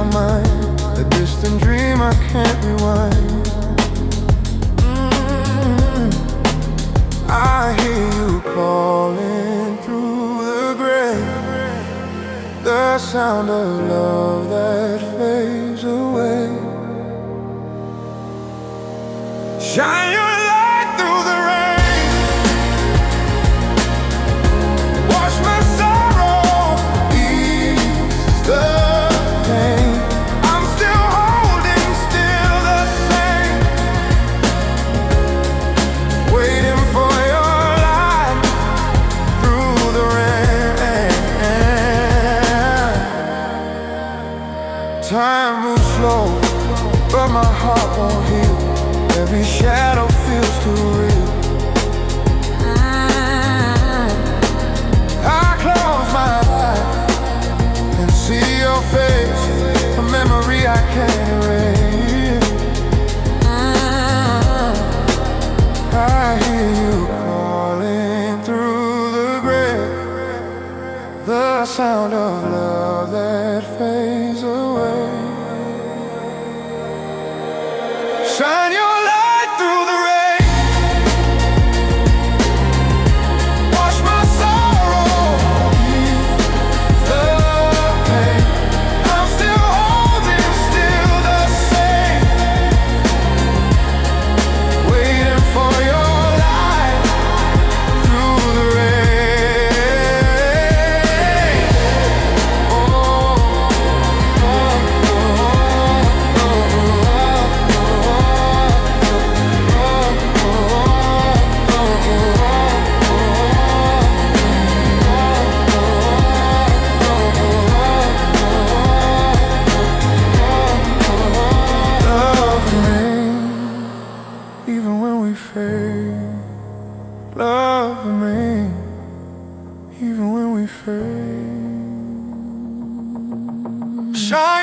my mind, a distant dream I can't rewind. I hear you calling through the gray, the sound of love that fades away. Shine your light through the rain, wash my sorrow, ease the pain. I'm still holding, still the same, waiting for your light through the rain. Time moves slow, but my heart won't heal. Every shadow feels too real. I close my eyes and see your face, a memory I can't erase. I hear you calling through the grave, the sound of love that fades away. Shine your light through the rain, wash my sorrow, ease the pain. I'm still holding, still the same, waiting for your light through the rain. Oh, oh, oh, even when we fade, love remains, even when we fade. Shine